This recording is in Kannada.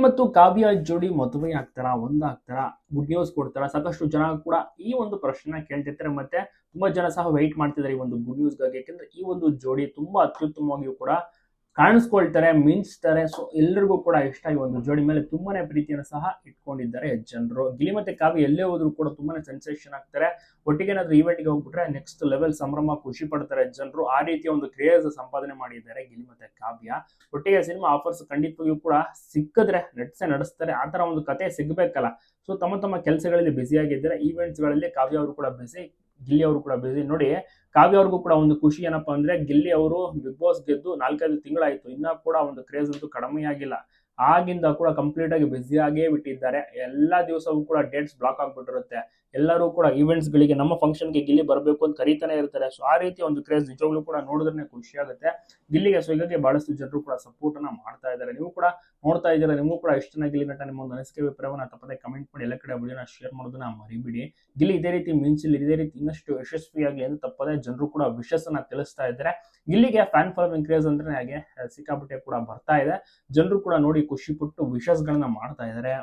ಮತ್ತು ಕಾವ್ಯ ಜೋಡಿ ಮದುವೆ ಆಗ್ತಾರಾ, ಒಂದಾಗ್ತಾರಾ, ಗುಡ್ ನ್ಯೂಸ್ ಕೊಡ್ತಾರಾ? ಸಾಕಷ್ಟು ಜನ ಕೂಡ ಈ ಒಂದು ಪ್ರಶ್ನೆ ಕೇಳ್ತಿರ್ತಾರೆ. ಮತ್ತೆ ತುಂಬಾ ಜನ ಸಹ ವೆಯ್ಟ್ ಮಾಡ್ತಿದ್ದಾರೆ ಈ ಒಂದು ಗುಡ್ ನ್ಯೂಸ್ಗಾಗಿ. ಯಾಕಂದ್ರೆ ಈ ಒಂದು ಜೋಡಿ ತುಂಬಾ ಅತ್ಯುತ್ತಮವಾಗಿಯೂ ಕೂಡ ಕಾಣಿಸ್ಕೊಳ್ತಾರೆ, ಮಿಂಚ್ತಾರೆ. ಸೊ ಎಲ್ರಿಗೂ ಕೂಡ ಇಷ್ಟ. ಈ ಒಂದು ಜೋಡಿ ಮೇಲೆ ತುಂಬಾನೇ ಪ್ರೀತಿಯನ್ನು ಸಹ ಇಟ್ಕೊಂಡಿದ್ದಾರೆ ಜನರು. ಗಿಲಿ ಮತ್ತೆ ಕಾವ್ಯ ಎಲ್ಲೇ ಹೋದ್ರು ಕೂಡ ತುಂಬಾನೇ ಸೆನ್ಸೇಷನ್ ಆಗ್ತಾರೆ. ಒಟ್ಟಿಗೆ ಏನಾದ್ರು ಈವೆಂಟ್ಗೆ ಹೋಗ್ಬಿಟ್ರೆ ನೆಕ್ಸ್ಟ್ ಲೆವೆಲ್ ಸಂಭ್ರಮ, ಖುಷಿ ಪಡ್ತಾರೆ ಜನರು. ಆ ರೀತಿಯ ಒಂದು ಕ್ರೇಜ್ ಸಂಪಾದನೆ ಮಾಡಿದ್ದಾರೆ ಗಿಲಿ ಮತ್ತೆ ಕಾವ್ಯ. ಒಟ್ಟಿಗೆ ಸಿನಿಮಾ ಆಫರ್ಸ್ ಖಂಡಿತವಾಗಿಯೂ ಕೂಡ ಸಿಕ್ಕಿದ್ರೆ ನಡೆಸ್ತಾರೆ. ಆ ತರ ಒಂದು ಕತೆ ಸಿಗ್ಬೇಕಲ್ಲ. ಸೊ ತಮ್ಮ ಕೆಲಸಗಳಲ್ಲಿ ಬ್ಯುಸಿ ಆಗಿದ್ದಾರೆ. ಈವೆಂಟ್ಸ್ ಗಳಲ್ಲಿ ಕಾವ್ಯ ಅವರು ಕೂಡ ಬ್ಯುಸಿ, ಗಿಲ್ಲಿ ಅವರು ಕೂಡ ಬ್ಯುಸಿ. ನೋಡಿ, ಕಾವ್ಯ ಅವ್ರಿಗೂ ಕೂಡ ಒಂದು ಖುಷಿ ಏನಪ್ಪಾ ಅಂದ್ರೆ, ಗಿಲ್ಲಿ ಅವರು ಬಿಗ್ ಬಾಸ್ ಗೆದ್ದು 4-5 ತಿಂಗಳಾಯ್ತು, ಇನ್ನ ಕೂಡ ಒಂದು ಕ್ರೇಜ್ ಅಂತೂ ಕಡಿಮೆ ಆಗಿಲ್ಲ. ಆಗಿಂದ ಕೂಡ ಕಂಪ್ಲೀಟ್ ಆಗಿ ಬ್ಯುಸಿ ಆಗೇ ಬಿಟ್ಟಿದ್ದಾರೆ. ಎಲ್ಲಾ ದಿವಸವೂ ಕೂಡ ಡೇಟ್ಸ್ ಬ್ಲಾಕ್ ಆಗ್ಬಿಟ್ಟಿರುತ್ತೆ. ಎಲ್ಲರೂ ಕೂಡ ಈವೆಂಟ್ಸ್ ಗಳಿಗೆ, ನಮ್ಮ ಫಂಕ್ಷನ್ ಗೆ ಗಿಲ್ಲಿ ಬರಬೇಕು ಅಂತ ಕರೀತಾನೆ ಇರ್ತಾರೆ. ಸೊ ಆ ರೀತಿ ಒಂದು ಕ್ರೇಜ್ ನಿಜವಾಗ್ಲೂ ಕೂಡ ನೋಡಿದ್ರೆ ಖುಷಿ ಆಗುತ್ತೆ ಗಿಲ್ಲಿಗೆ. ಸೊ ಹೀಗಾಗಿ ಬಹಳಷ್ಟು ಜನರು ಕೂಡ ಸಪೋರ್ಟ್ ಅನ್ನ ಮಾಡ್ತಾ ಇದ್ದಾರೆ. ನೀವು ಕೂಡ ನೋಡ್ತಾ ಇದ್ದೀರಾ, ನಿಮಗೂ ಕೂಡ ಇಷ್ಟನ ಗಿಲ್ಲಿ ನಟ. ನಿಮ್ಮ ಒಂದು ಅನಿಸಿಕೆ ಅಭಿಪ್ರಾಯವನ್ನ ತಪ್ಪದೆ ಕಮೆಂಟ್ ಮಾಡಿ, ಎಲ್ಲ ಕಡೆ ವಿಡಿಯೋನ ಶೇರ್ ಮಾಡೋದನ್ನ ಮರಿಬಿಡಿ. ಗಿಲ್ಲಿ ಇದೇ ರೀತಿ ಮಿಂಚಲಿ, ಇದೇ ರೀತಿ ಇನ್ನಷ್ಟು ಯಶಸ್ವಿಯಾಗಿ ಎಂದು ತಪ್ಪದೆ ಜನರು ಕೂಡ ವಿಶಸ್ ಅನ್ನ ತಿಳಿಸ್ತಾ ಇದ್ದಾರೆ. ಗಿಲ್ಲಿಗೆ ಫ್ಯಾನ್ ಫಾಲೋವಿಂಗ್ ಕ್ರೇಜ್ ಅಂದ್ರೆ ಹಾಗೆ ಸಿಕ್ಕಾಪಟ್ಟೆ ಕೂಡ ಬರ್ತಾ ಇದೆ. ಜನರು ಕೂಡ ನೋಡಿ ಖುಷಿ ಪಟ್ಟು ವಿಶಸ್ ಗಳನ್ನ ಮಾಡ್ತಾ ಇದ್ದಾರೆ.